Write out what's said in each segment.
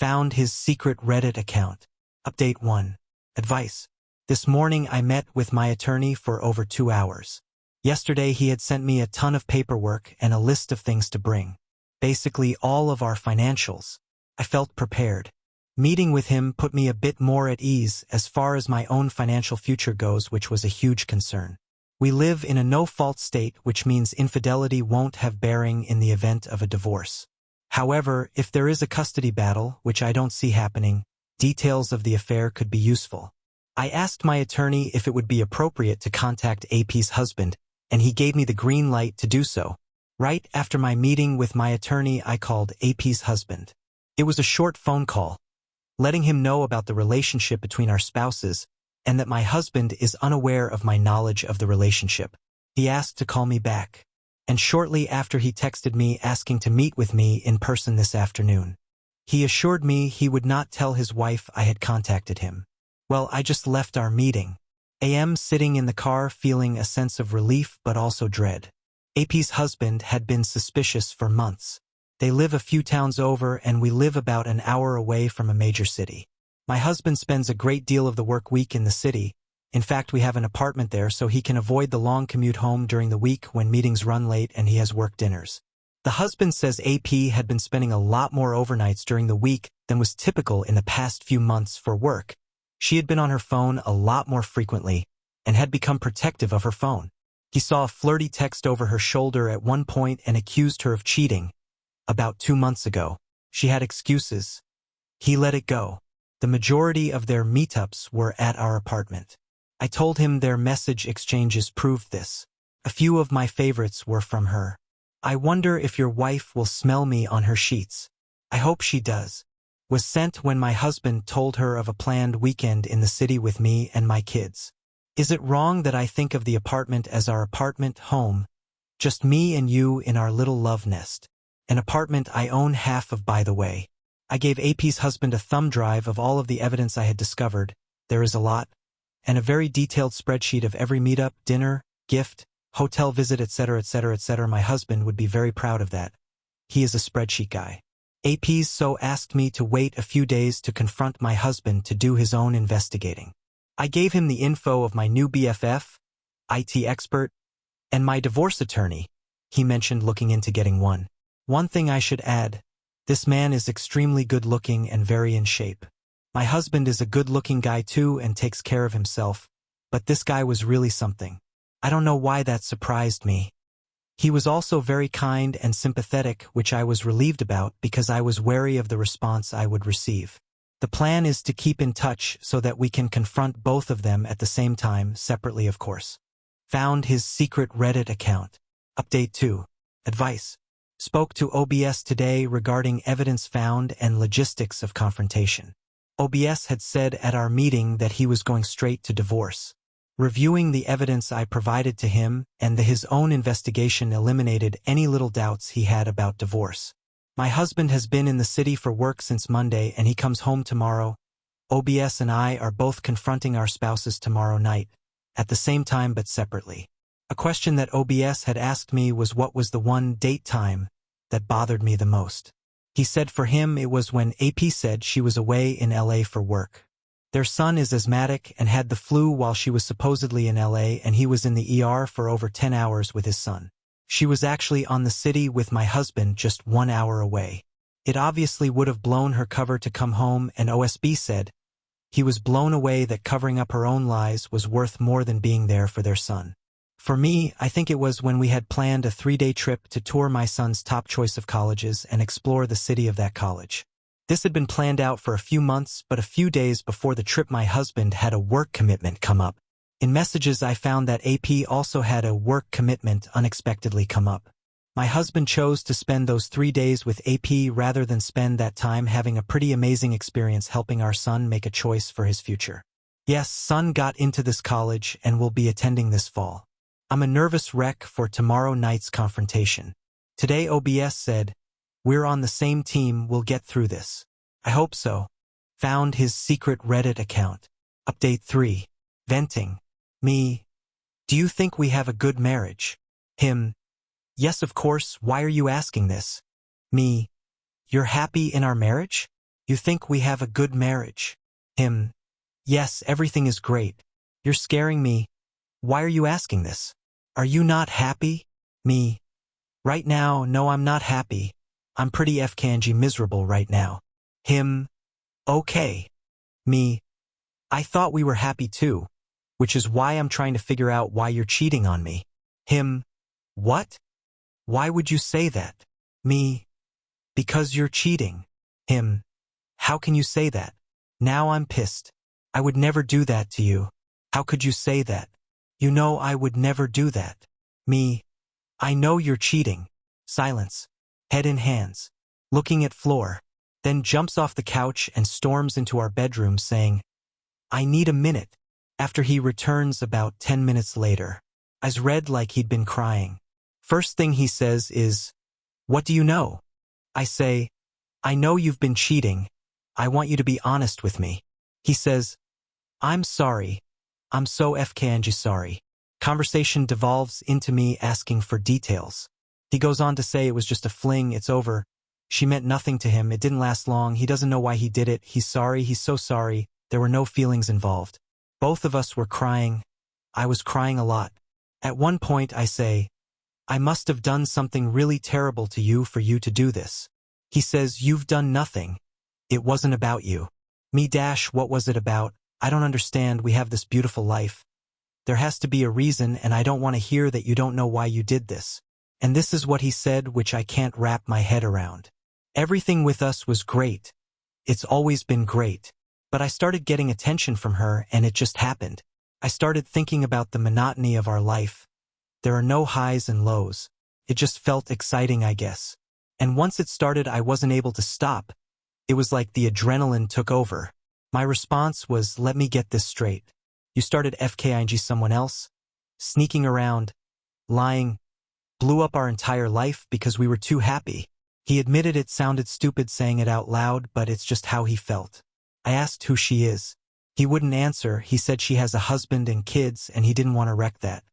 Found his secret Reddit account. Update 1. Advice. This morning I met with my attorney for over 2 hours. Yesterday he had sent me a ton of paperwork and a list of things to bring. Basically all of our financials. I felt prepared. Meeting with him put me a bit more at ease as far as my own financial future goes, which was a huge concern. We live in a no-fault state, which means infidelity won't have bearing in the event of a divorce. However, if there is a custody battle, which I don't see happening, details of the affair could be useful. I asked my attorney if it would be appropriate to contact AP's husband, and he gave me the green light to do so. Right after my meeting with my attorney, I called AP's husband. It was a short phone call, letting him know about the relationship between our spouses and that my husband is unaware of my knowledge of the relationship. He asked to call me back, and shortly after he texted me asking to meet with me in person this afternoon. He assured me he would not tell his wife I had contacted him. Well, I just left our meeting. AM sitting in the car feeling a sense of relief but also dread. AP's husband had been suspicious for months. They live a few towns over and we live about an hour away from a major city. My husband spends a great deal of the work week in the city. In fact, we have an apartment there so he can avoid the long commute home during the week when meetings run late and he has work dinners. The husband says AP had been spending a lot more overnights during the week than was typical in the past few months for work. She had been on her phone a lot more frequently and had become protective of her phone. He saw a flirty text over her shoulder at one point and accused her of cheating. About 2 months ago, she had excuses. He let it go. The majority of their meetups were at our apartment. I told him their message exchanges proved this. A few of my favorites were from her. I wonder if your wife will smell me on her sheets. I hope she does. Was sent when my husband told her of a planned weekend in the city with me and my kids. Is it wrong that I think of the apartment as our apartment home? Just me and you in our little love nest. An apartment I own half of, by the way. I gave AP's husband a thumb drive of all of the evidence I had discovered. There is a lot. And a very detailed spreadsheet of every meetup, dinner, gift, hotel visit, etc., etc., etc. My husband would be very proud of that. He is a spreadsheet guy. AP's so asked me to wait a few days to confront my husband to do his own investigating. I gave him the info of my new BFF, IT expert, and my divorce attorney. He mentioned looking into getting one. One thing I should add, this man is extremely good-looking and very in shape. My husband is a good-looking guy too and takes care of himself, but this guy was really something. I don't know why that surprised me. He was also very kind and sympathetic, which I was relieved about because I was wary of the response I would receive. The plan is to keep in touch so that we can confront both of them at the same time, separately of course. Found his secret Reddit account. Update 2. Advice. Spoke to OBS today regarding evidence found and logistics of confrontation. OBS had said at our meeting that he was going straight to divorce. Reviewing the evidence I provided to him and his own investigation eliminated any little doubts he had about divorce. My husband has been in the city for work since Monday and he comes home tomorrow. OBS and I are both confronting our spouses tomorrow night, at the same time but separately. A question that OBS had asked me was what was the one date time that bothered me the most. He said for him it was when AP said she was away in LA for work. Their son is asthmatic and had the flu while she was supposedly in LA and he was in the ER for over 10 hours with his son. She was actually on the city with my husband just 1 hour away. It obviously would have blown her cover to come home and OSB said he was blown away that covering up her own lies was worth more than being there for their son. For me, I think it was when we had planned a 3-day trip to tour my son's top choice of colleges and explore the city of that college. This had been planned out for a few months, but a few days before the trip my husband had a work commitment come up. In messages I found that AP also had a work commitment unexpectedly come up. My husband chose to spend those 3 days with AP rather than spend that time having a pretty amazing experience helping our son make a choice for his future. Yes, son got into this college and will be attending this fall. I'm a nervous wreck for tomorrow night's confrontation. Today OBS said, "We're on the same team, we'll get through this." I hope so. Found his secret Reddit account. Update 3. Venting. Me. Do you think we have a good marriage? Him. Yes, of course, why are you asking this? Me. You're happy in our marriage? You think we have a good marriage? Him. Yes, everything is great. You're scaring me. Why are you asking this? Are you not happy? Me. Right now, no, I'm not happy. I'm pretty fkangy miserable right now. Him. Okay. Me. I thought we were happy too, which is why I'm trying to figure out why you're cheating on me. Him. What? Why would you say that? Me. Because you're cheating. Him. How can you say that? Now I'm pissed. I would never do that to you. How could you say that? You know I would never do that. Me. I know you're cheating. Silence. Head in hands. Looking at floor. Then jumps off the couch and storms into our bedroom saying, I need a minute. After he returns about 10 minutes later. Eyes red like he'd been crying. First thing he says is, what do you know? I say, I know you've been cheating. I want you to be honest with me. He says, I'm sorry. I'm so fkangy sorry. Conversation devolves into me asking for details. He goes on to say it was just a fling, it's over. She meant nothing to him, it didn't last long, he doesn't know why he did it, he's sorry, he's so sorry, there were no feelings involved. Both of us were crying. I was crying a lot. At one point I say, I must have done something really terrible to you for you to do this. He says, you've done nothing. It wasn't about you. Me dash, what was it about? I don't understand, we have this beautiful life. There has to be a reason and I don't want to hear that you don't know why you did this. And this is what he said, which I can't wrap my head around. Everything with us was great. It's always been great. But I started getting attention from her and it just happened. I started thinking about the monotony of our life. There are no highs and lows. It just felt exciting, I guess. And once it started, I wasn't able to stop. It was like the adrenaline took over. My response was, let me get this straight. You started fking someone else? Sneaking around, lying, blew up our entire life because we were too happy. He admitted it sounded stupid saying it out loud, but it's just how he felt. I asked who she is. He wouldn't answer, he said she has a husband and kids and he didn't want to wreck that.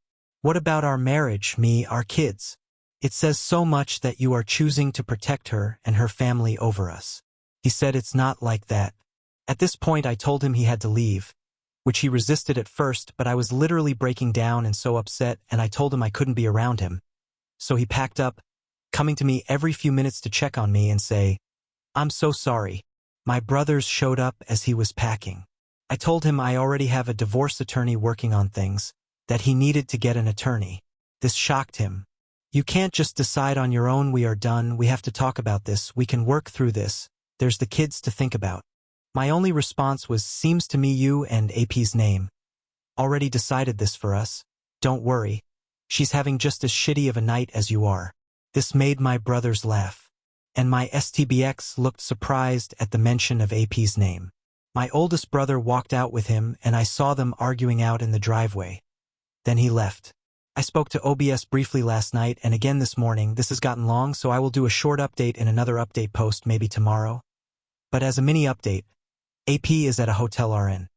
What about our marriage, me, our kids? It says so much that you are choosing to protect her and her family over us. He said it's not like that. At this point I told him he had to leave, which he resisted at first, but I was literally breaking down and so upset and I told him I couldn't be around him. So he packed up, coming to me every few minutes to check on me and say, I'm so sorry. My brothers showed up as he was packing. I told him I already have a divorce attorney working on things, that he needed to get an attorney. This shocked him. You can't just decide on your own, we are done, we have to talk about this, we can work through this, there's the kids to think about. My only response was, seems to me you and AP's name already decided this for us. Don't worry. She's having just as shitty of a night as you are. This made my brothers laugh. And my STBX looked surprised at the mention of AP's name. My oldest brother walked out with him and I saw them arguing out in the driveway. Then he left. I spoke to OBS briefly last night and again this morning. This has gotten long, so I will do a short update in another update post maybe tomorrow. But as a mini update, AP is at a hotel RN.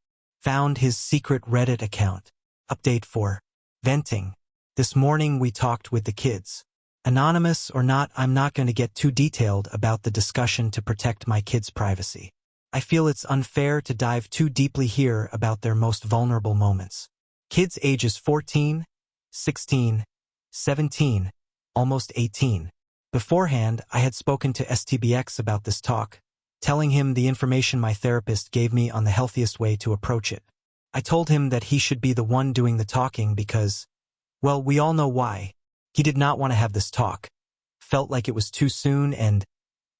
Found his secret Reddit account. Update 4. Venting. This morning we talked with the kids. Anonymous or not, I'm not going to get too detailed about the discussion to protect my kids' privacy. I feel it's unfair to dive too deeply here about their most vulnerable moments. Kids ages 14, 16, 17, almost 18. Beforehand, I had spoken to STBX about this talk, telling him the information my therapist gave me on the healthiest way to approach it. I told him that he should be the one doing the talking because, well, we all know why. He did not want to have this talk. Felt like it was too soon and,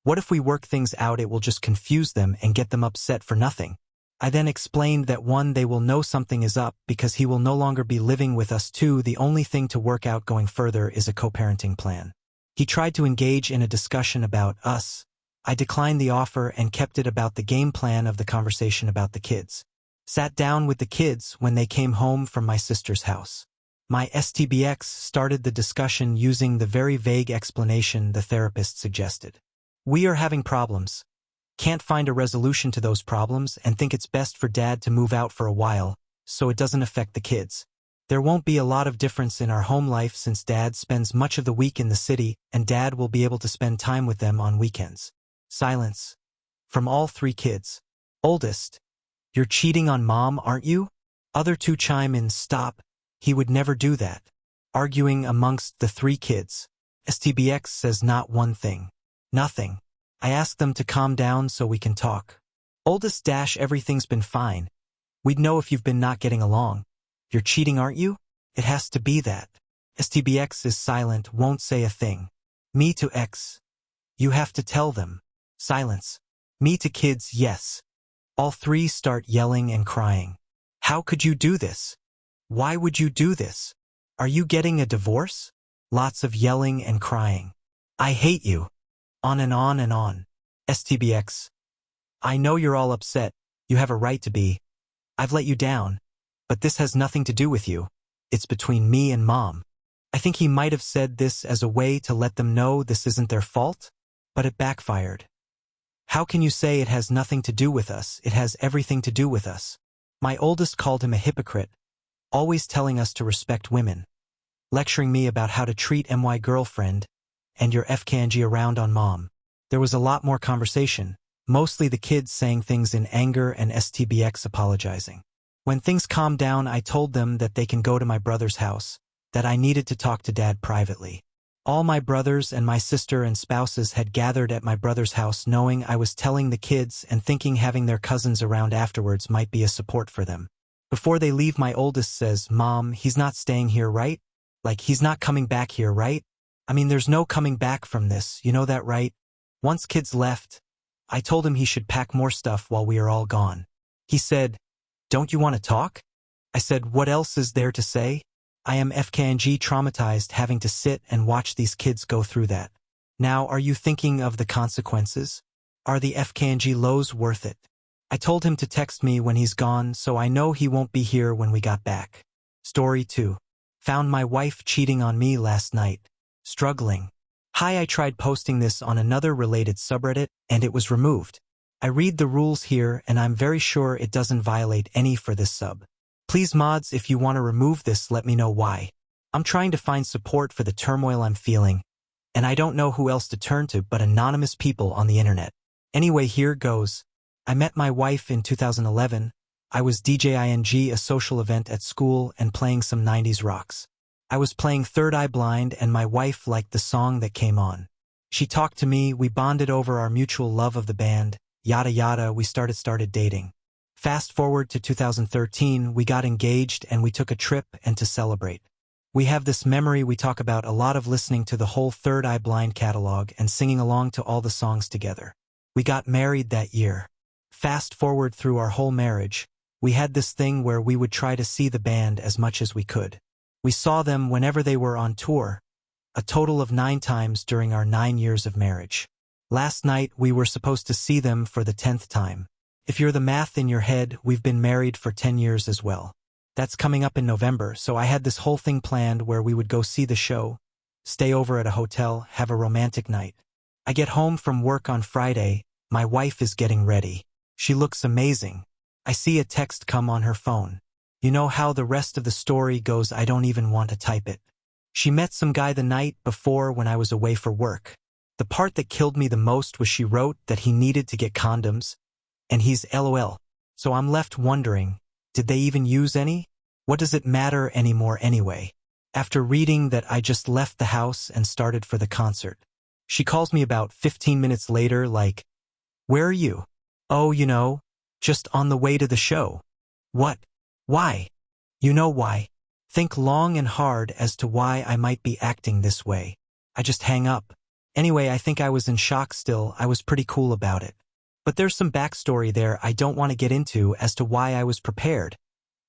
what if we work things out, it will just confuse them and get them upset for nothing. I then explained that 1, they will know something is up because he will no longer be living with us. 2, the only thing to work out going further is a co-parenting plan. He tried to engage in a discussion about us. I declined the offer and kept it about the game plan of the conversation about the kids. Sat down with the kids when they came home from my sister's house. My STBX started the discussion using the very vague explanation the therapist suggested. We are having problems. Can't find a resolution to those problems and think it's best for Dad to move out for a while, so it doesn't affect the kids. There won't be a lot of difference in our home life since Dad spends much of the week in the city and Dad will be able to spend time with them on weekends. Silence. from all three kids. Oldest, you're cheating on mom, aren't you? Other two chime in, stop, he would never do that. Arguing amongst the three kids. STBX says not one thing. Nothing. I ask them to calm down so we can talk. Oldest dash, everything's been fine. We'd know if you've been not getting along. You're cheating, aren't you? It has to be that. STBX is silent, won't say a thing. Me to X. You have to tell them. Silence. Me to kids, yes. All three start yelling and crying. How could you do this? Why would you do this? Are you getting a divorce? Lots of yelling and crying. I hate you. On and on and on. STBX. I know you're all upset. You have a right to be. I've let you down. But this has nothing to do with you. It's between me and mom. I think he might have said this as a way to let them know this isn't their fault, but it backfired. How can you say it has nothing to do with us? It has everything to do with us. My oldest called him a hypocrite, always telling us to respect women, lecturing me about how to treat my girlfriend and your FKNG around on mom. There was a lot more conversation, mostly the kids saying things in anger and STBX apologizing. When things calmed down, I told them that they can go to my brother's house, that I needed to talk to Dad privately. All my brothers and my sister and spouses had gathered at my brother's house, knowing I was telling the kids and thinking having their cousins around afterwards might be a support for them. Before they leave, my oldest says, Mom, he's not staying here, right? Like, he's not coming back here, right? I mean, there's no coming back from this, you know that, right? Once kids left, I told him he should pack more stuff while we are all gone. He said, don't you want to talk? I said, what else is there to say? I am FKNG traumatized having to sit and watch these kids go through that. Now, are you thinking of the consequences? Are the FKNG lows worth it? I told him to text me when he's gone, so I know he won't be here when we got back. Story 2. Found my wife cheating on me last night. Struggling. Hi, I tried posting this on another related subreddit, and it was removed. I read the rules here, and I'm very sure it doesn't violate any for this sub. Please mods, if you want to remove this, let me know why. I'm trying to find support for the turmoil I'm feeling, and I don't know who else to turn to but anonymous people on the internet. Anyway, here goes. I met my wife in 2011. I was DJing a social event at school and playing some 90s rocks. I was playing Third Eye Blind and my wife liked the song that came on. She talked to me, we bonded over our mutual love of the band, yada yada, we started dating. Fast forward to 2013, we got engaged and we took a trip and to celebrate. We have this memory we talk about a lot of listening to the whole Third Eye Blind catalog and singing along to all the songs together. We got married that year. Fast forward through our whole marriage, we had this thing where we would try to see the band as much as we could. We saw them whenever they were on tour, a total of 9 times during our 9 years of marriage. Last night, we were supposed to see them for the 10th time. If you're the math in your head, we've been married for 10 years as well. That's coming up in November, so I had this whole thing planned where we would go see the show, stay over at a hotel, have a romantic night. I get home from work on Friday, my wife is getting ready. She looks amazing. I see a text come on her phone. You know how the rest of the story goes, I don't even want to type it. She met some guy the night before when I was away for work. The part that killed me the most was she wrote that he needed to get condoms, and he's LOL. So I'm left wondering, did they even use any? What does it matter anymore anyway? After reading that, I just left the house and started for the concert. She calls me about 15 minutes later like, where are you? Oh, you know, just on the way to the show. What? Why? You know why. Think long and hard as to why I might be acting this way. I just hang up. Anyway, I think I was in shock still. I was pretty cool about it. But there's some backstory there I don't want to get into as to why I was prepared.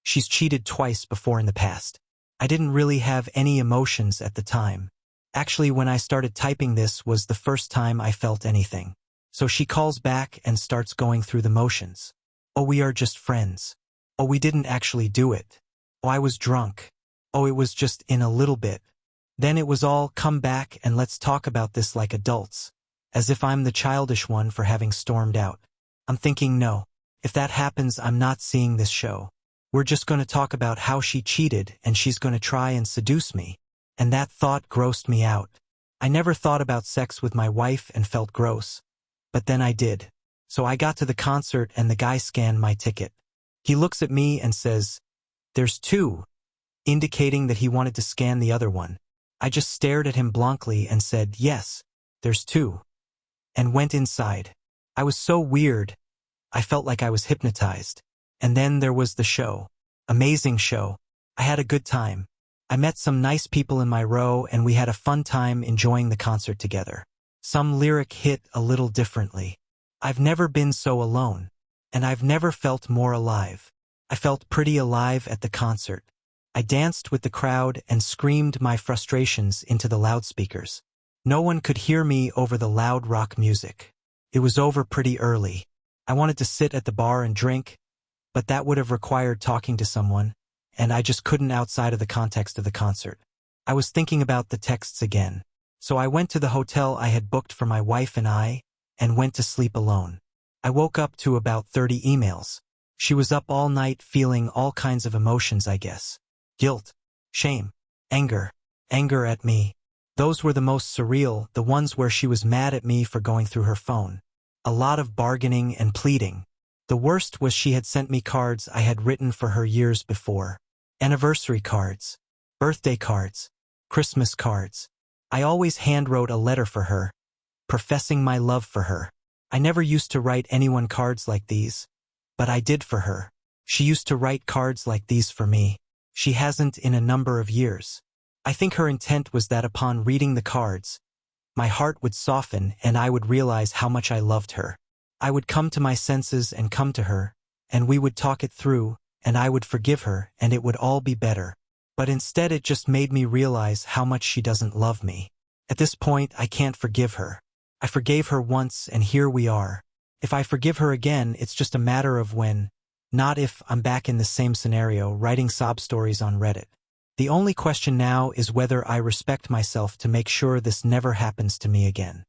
She's cheated twice before in the past. I didn't really have any emotions at the time. Actually, when I started typing this was the first time I felt anything. So she calls back and starts going through the motions. Oh, we are just friends. Oh, we didn't actually do it. Oh, I was drunk. Oh, it was just in a little bit. Then it was all, come back and let's talk about this like adults. As if I'm the childish one for having stormed out. I'm thinking, no. If that happens, I'm not seeing this show. We're just going to talk about how she cheated and she's going to try and seduce me. And that thought grossed me out. I never thought about sex with my wife and felt gross. But then I did. So I got to the concert and the guy scanned my ticket. He looks at me and says, "There's two," indicating that he wanted to scan the other one. I just stared at him blankly and said, "Yes, there's two," and went inside. I was so weird. I felt like I was hypnotized. And then there was the show. Amazing show. I had a good time. I met some nice people in my row and we had a fun time enjoying the concert together. Some lyric hit a little differently. I've never been so alone. And I've never felt more alive. I felt pretty alive at the concert. I danced with the crowd and screamed my frustrations into the loudspeakers. No one could hear me over the loud rock music. It was over pretty early. I wanted to sit at the bar and drink, but that would have required talking to someone, and I just couldn't outside of the context of the concert. I was thinking about the texts again. So I went to the hotel I had booked for my wife and I, and went to sleep alone. I woke up to about 30 emails. She was up all night feeling all kinds of emotions, I guess. Guilt, shame, anger at me. Those were the most surreal, the ones where she was mad at me for going through her phone. A lot of bargaining and pleading. The worst was she had sent me cards I had written for her years before. Anniversary cards, birthday cards, Christmas cards. I always handwrote a letter for her, professing my love for her. I never used to write anyone cards like these, but I did for her. She used to write cards like these for me. She hasn't in a number of years. I think her intent was that upon reading the cards, my heart would soften and I would realize how much I loved her. I would come to my senses and come to her, and we would talk it through, and I would forgive her, and it would all be better. But instead it just made me realize how much she doesn't love me. At this point, I can't forgive her. I forgave her once, and here we are. If I forgive her again, it's just a matter of when, not if. I'm back in the same scenario, writing sob stories on Reddit. The only question now is whether I respect myself to make sure this never happens to me again.